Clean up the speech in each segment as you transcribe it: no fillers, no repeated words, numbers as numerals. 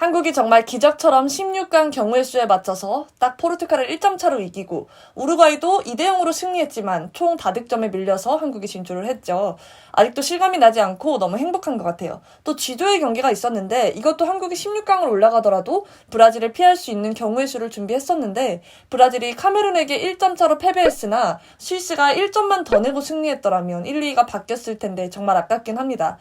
한국이 정말 기적처럼 16강 경우의 수에 맞춰서 딱 포르투갈을 1점 차로 이기고 우루과이도 2대0으로 승리했지만 총 다득점에 밀려서 한국이 진출을 했죠. 아직도 실감이 나지 않고 너무 행복한 것 같아요. 또 G조의 경기가 있었는데 이것도 한국이 16강을 올라가더라도 브라질을 피할 수 있는 경우의 수를 준비했었는데 브라질이 카메룬에게 1점 차로 패배했으나 스위스가 1점만 더 내고 승리했더라면 1, 2위가 바뀌었을 텐데 정말 아깝긴 합니다.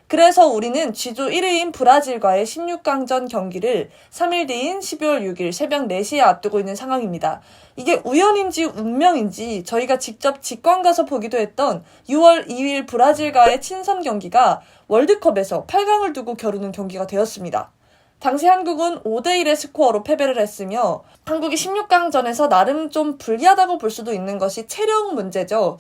그래서 우리는 G조 1위인 브라질과의 16강전 경기를 3일 뒤인 12월 6일 새벽 4시에 앞두고 있는 상황입니다. 이게 우연인지 운명인지 저희가 직접 직관 가서 보기도 했던 6월 2일 브라질과의 친선 경기가 월드컵에서 8강을 두고 겨루는 경기가 되었습니다. 당시 한국은 5대1의 스코어로 패배를 했으며 한국이 16강전에서 나름 좀 불리하다고 볼 수도 있는 것이 체력 문제죠.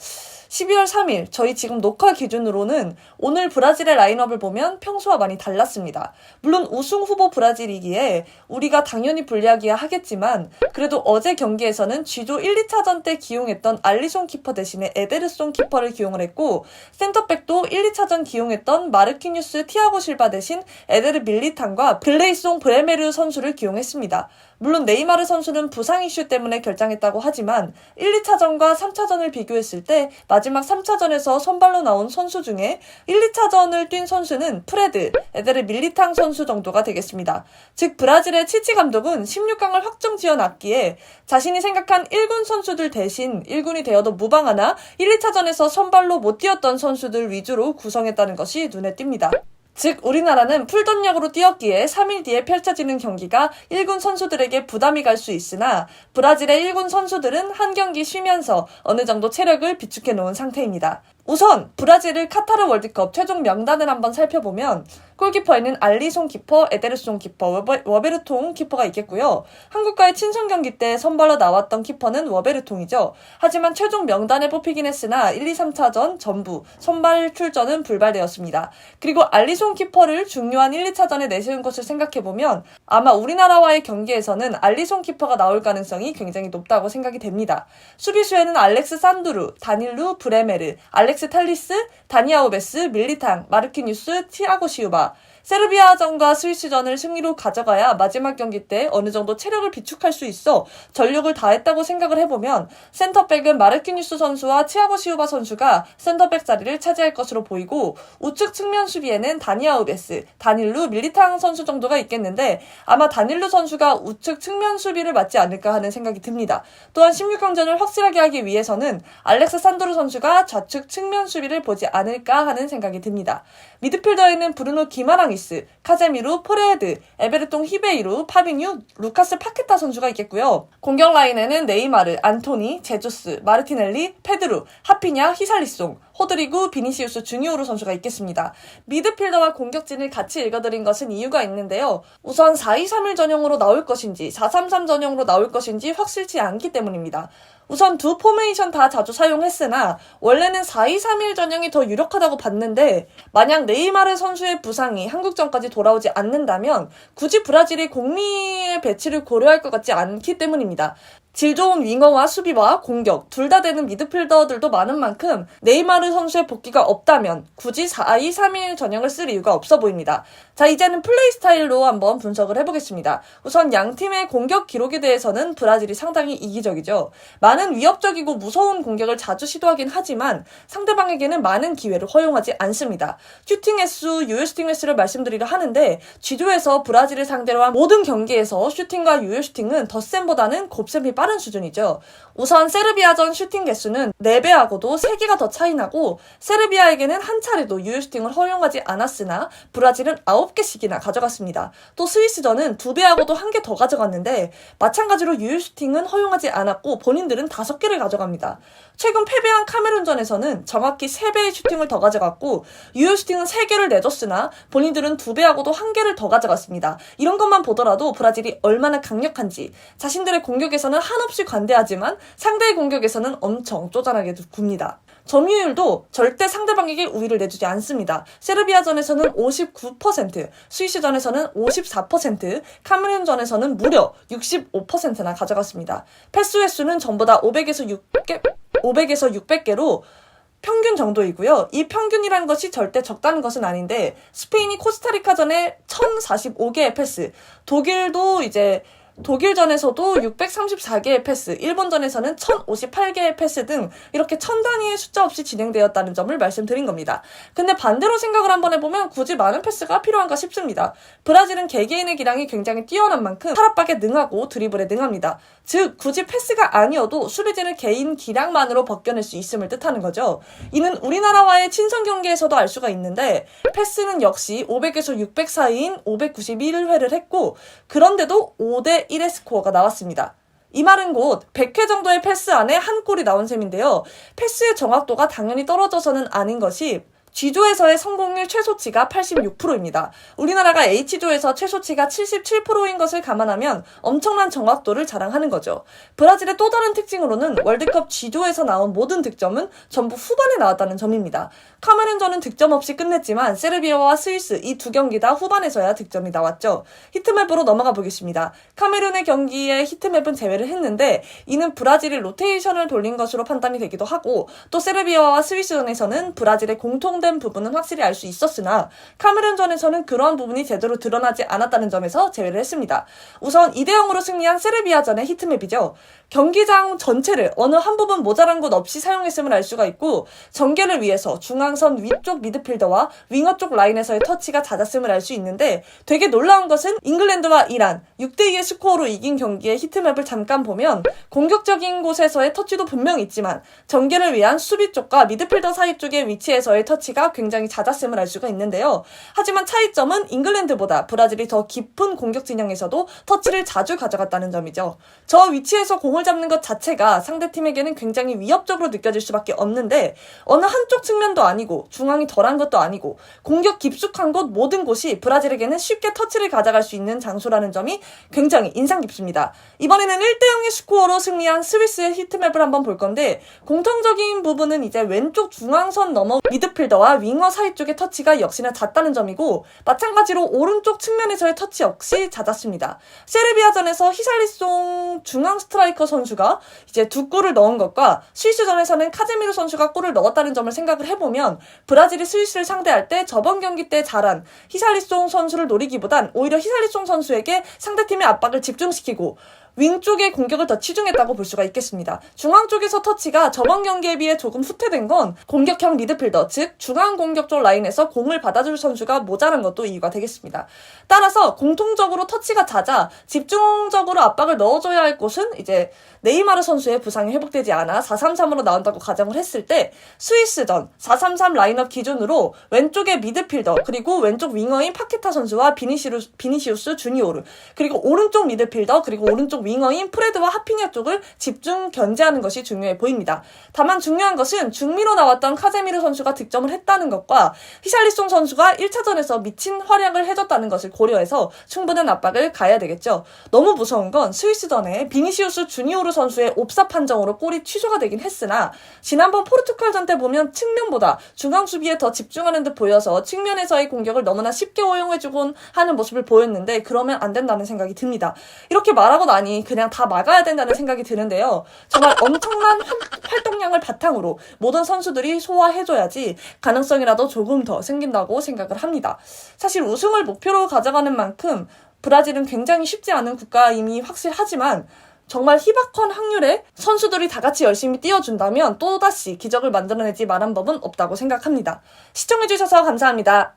12월 3일 저희 지금 녹화 기준으로는 오늘 브라질의 라인업을 보면 평소와 많이 달랐습니다. 물론 우승 후보 브라질이기에 우리가 당연히 불리하기야 하겠지만 그래도 어제 경기에서는 G조 1, 2차전 때 기용했던 알리송 키퍼 대신에 에데르송 키퍼를 기용을 했고 센터백도 1, 2차전 기용했던 마르키뉴스 티아고 실바 대신 에데르 밀리탄과 글레이송 브레메르 선수를 기용했습니다. 물론 네이마르 선수는 부상 이슈 때문에 결장했다고 하지만 1, 2차전과 3차전을 비교했을 때 마지막 3차전에서 선발로 나온 선수 중에 1, 2차전을 뛴 선수는 프레드, 에데르 밀리탕 선수 정도가 되겠습니다. 즉 브라질의 치치 감독은 16강을 확정 지어놨기에 자신이 생각한 1군 선수들 대신 1군이 되어도 무방하나 1, 2차전에서 선발로 못 뛰었던 선수들 위주로 구성했다는 것이 눈에 띕니다. 즉 우리나라는 풀전력으로 뛰었기에 3일 뒤에 펼쳐지는 경기가 1군 선수들에게 부담이 갈 수 있으나 브라질의 1군 선수들은 한 경기 쉬면서 어느 정도 체력을 비축해 놓은 상태입니다. 우선 브라질을 카타르 월드컵 최종 명단을 한번 살펴보면 골키퍼에는 알리송 키퍼, 에데르송 키퍼, 워베르통 키퍼가 있겠고요. 한국과의 친선 경기 때 선발로 나왔던 키퍼는 워베르통이죠. 하지만 최종 명단에 뽑히긴 했으나 1, 2, 3차전 전부 선발 출전은 불발되었습니다. 그리고 알리송 키퍼를 중요한 1, 2차전에 내세운 것을 생각해보면 아마 우리나라와의 경기에서는 알리송 키퍼가 나올 가능성이 굉장히 높다고 생각이 됩니다. 수비수에는 알렉스 산두루, 다닐루 브레메르, 알렉스 탈리스, 다니아우베스, 밀리탕, 마르키뉴스, 티아고 시우바. 세르비아전과 스위스전을 승리로 가져가야 마지막 경기 때 어느 정도 체력을 비축할 수 있어 전력을 다했다고 생각을 해보면 센터백은 마르키뉴스 선수와 티아고 시우바 선수가 센터백 자리를 차지할 것으로 보이고 우측 측면 수비에는 다니아우베스, 다닐루, 밀리탕 선수 정도가 있겠는데 아마 다닐루 선수가 우측 측면 수비를 맡지 않을까 하는 생각이 듭니다. 또한 16강전을 확실하게 하기 위해서는 알렉스 산도르 선수가 좌측 측면 수비를 보지 않을까 하는 생각이 듭니다. 미드필더에는 브루노 기마랑이스, 카제미루, 포레헤드, 에베르통 히베이루, 파비뉴, 루카스 파케타 선수가 있겠고요. 공격 라인에는 네이마르, 안토니, 제주스, 마르티넬리, 페드루, 하피냐, 히살리송, 호드리구, 비니시우스 주니오르 선수가 있겠습니다. 미드필더와 공격진을 같이 읽어드린 것은 이유가 있는데요. 우선 4-2-3-1 전형으로 나올 것인지 4-3-3 전형으로 나올 것인지 확실치 않기 때문입니다. 우선 두 포메이션 다 자주 사용했으나 원래는 4-2-3-1 전형이 더 유력하다고 봤는데 만약 네이마르 선수의 부상이 한국전까지 돌아오지 않는다면 굳이 브라질이 공리의 배치를 고려할 것 같지 않기 때문입니다. 질 좋은 윙어와 수비와 공격 둘 다 되는 미드필더들도 많은 만큼 네이마르 선수의 복귀가 없다면 굳이 4-2-3-1 전형을 쓸 이유가 없어 보입니다. 자, 이제는 플레이 스타일로 한번 분석을 해보겠습니다. 우선 양 팀의 공격 기록에 대해서는 브라질이 상당히 이기적이죠. 많은 위협적이고 무서운 공격을 자주 시도하긴 하지만 상대방에게는 많은 기회를 허용하지 않습니다. 슈팅 횟수, 유효 슈팅 횟수를 말씀드리려 하는데 G조에서 브라질을 상대로 한 모든 경기에서 슈팅과 유효 슈팅은 덧셈보다는 곱셈이 빠른 수준이죠. 우선 세르비아전 슈팅 개수는 4배하고도 3개가 더 차이나고 세르비아에게는 한 차례도 유효 슈팅을 허용하지 않았으나 브라질은 9개씩이나 가져갔습니다. 또 스위스전은 2배하고도 1개 더 가져갔는데 마찬가지로 유효 슈팅은 허용하지 않았고 본인들은 5개를 가져갑니다. 최근 패배한 카메룬전에서는 정확히 3배의 슈팅을 더 가져갔고 유효 슈팅은 3개를 내줬으나 본인들은 2배하고도 1개를 더 가져갔습니다. 이런 것만 보더라도 브라질이 얼마나 강력한지 자신들의 공격에서는 한없이 관대하지만 상대의 공격에서는 엄청 쪼잔하게 굽니다. 점유율도 절대 상대방에게 우위를 내주지 않습니다. 세르비아전에서는 59%, 스위스전에서는 54%, 카메룬전에서는 무려 65%나 가져갔습니다. 패스 횟수는 전보다 500에서 600개로 평균 정도이고요. 이 평균이라는 것이 절대 적다는 것은 아닌데 스페인이 코스타리카전에 1045개의 패스, 독일도 이제 독일전에서도 634개의 패스, 일본전에서는 1058개의 패스 등 이렇게 1000단위의 숫자 없이 진행되었다는 점을 말씀드린 겁니다. 근데 반대로 생각을 한번 해보면 굳이 많은 패스가 필요한가 싶습니다. 브라질은 개개인의 기량이 굉장히 뛰어난 만큼 탈압박에 능하고 드리블에 능합니다. 즉 굳이 패스가 아니어도 수비진을 개인 기량만으로 벗겨낼 수 있음을 뜻하는 거죠. 이는 우리나라와의 친선 경기에서도 알 수가 있는데 패스는 역시 500에서 600 사이인 591회를 했고 그런데도 5대 1의 스코어가 나왔습니다. 이 말은 곧 100회 정도의 패스 안에 한 골이 나온 셈인데요. 패스의 정확도가 당연히 떨어져서는 아닌 것이 G조에서의 성공률 최소치가 86%입니다. 우리나라가 H조에서 최소치가 77%인 것을 감안하면 엄청난 정확도를 자랑하는 거죠. 브라질의 또 다른 특징으로는 월드컵 G조에서 나온 모든 득점은 전부 후반에 나왔다는 점입니다. 카메룬전은 득점 없이 끝냈지만 세르비아와 스위스 이 두 경기 다 후반에서야 득점이 나왔죠. 히트맵으로 넘어가 보겠습니다. 카메룬의 경기에 히트맵은 제외를 했는데 이는 브라질이 로테이션을 돌린 것으로 판단이 되기도 하고 또 세르비아와 스위스전에서는 브라질의 공통된 부분은 확실히 알 수 있었으나 카메룬전에서는 그러한 부분이 제대로 드러나지 않았다는 점에서 제외를 했습니다. 우선 2대0으로 승리한 세르비아전의 히트맵이죠. 경기장 전체를 어느 한 부분 모자란 곳 없이 사용했음을 알 수가 있고 전개를 위해서 중앙선 위쪽 미드필더와 윙어 쪽 라인에서의 터치가 잦았음을 알 수 있는데 되게 놀라운 것은 잉글랜드와 이란 6대2의 스코어로 이긴 경기의 히트맵을 잠깐 보면 공격적인 곳에서의 터치도 분명히 있지만 전개를 위한 수비 쪽과 미드필더 사이 쪽의 위치에서의 터치가 굉장히 잦았음을 알 수가 있는데요. 하지만 차이점은 잉글랜드보다 브라질이 더 깊은 공격 진영에서도 터치를 자주 가져갔다는 점이죠. 저 위치에서 공을 잡는 것 자체가 상대팀에게는 굉장히 위협적으로 느껴질 수밖에 없는데 어느 한쪽 측면도 아니고 중앙이 덜한 것도 아니고 공격 깊숙한 곳 모든 곳이 브라질에게는 쉽게 터치를 가져갈 수 있는 장소라는 점이 굉장히 인상 깊습니다. 이번에는 1대0의 스코어로 승리한 스위스의 히트맵을 한번 볼 건데 공통적인 부분은 이제 왼쪽 중앙선 넘어 미드필더와 윙어 사이 쪽의 터치가 역시나 잦다는 점이고 마찬가지로 오른쪽 측면에서의 터치 역시 잦았습니다. 세르비아전에서 히샬리송 중앙 스트라이커 선수가 이제 두 골을 넣은 것과 스위스전에서는 카제미르 선수가 골을 넣었다는 점을 생각을 해보면 브라질이 스위스를 상대할 때 저번 경기 때 잘한 히샬리송 선수를 노리기보단 오히려 히샬리송 선수에게 상대팀의 압박을 집중시키고 윙 쪽의 공격을 더 치중했다고 볼 수가 있겠습니다. 중앙 쪽에서 터치가 저번 경기에 비해 조금 후퇴된 건 공격형 미드필더, 즉 중앙 공격 쪽 라인에서 공을 받아줄 선수가 모자란 것도 이유가 되겠습니다. 따라서 공통적으로 터치가 잦아 집중적으로 압박을 넣어줘야 할 곳은 이제 네이마르 선수의 부상이 회복되지 않아 4-3-3으로 나온다고 가정을 했을 때 스위스전 4-3-3 라인업 기준으로 왼쪽의 미드필더 그리고 왼쪽 윙어인 파케타 선수와 비니시우스 주니오르 그리고 오른쪽 미드필더 그리고 오른쪽 윙어인 프레드와 하피냐 쪽을 집중 견제하는 것이 중요해 보입니다. 다만 중요한 것은 중미로 나왔던 카제미르 선수가 득점을 했다는 것과 히샬리송 선수가 1차전에서 미친 활약을 해줬다는 것을 고려해서 충분한 압박을 가해야 되겠죠. 너무 무서운 건 스위스전에 비니시우스 주니오르 선수의 옵사 판정으로 골이 취소가 되긴 했으나 지난번 포르투갈전 때 보면 측면보다 중앙 수비에 더 집중하는 듯 보여서 측면에서의 공격을 너무나 쉽게 허용해주곤 하는 모습을 보였는데 그러면 안 된다는 생각이 듭니다. 이렇게 말하고 나니 그냥 다 막아야 된다는 생각이 드는데요. 정말 엄청난 활동량을 바탕으로 모든 선수들이 소화해줘야지 가능성이라도 조금 더 생긴다고 생각을 합니다. 사실 우승을 목표로 가져가는 만큼 브라질은 굉장히 쉽지 않은 국가임이 확실하지만 정말 희박한 확률에 선수들이 다 같이 열심히 뛰어준다면 또다시 기적을 만들어내지 말한 법은 없다고 생각합니다. 시청해주셔서 감사합니다.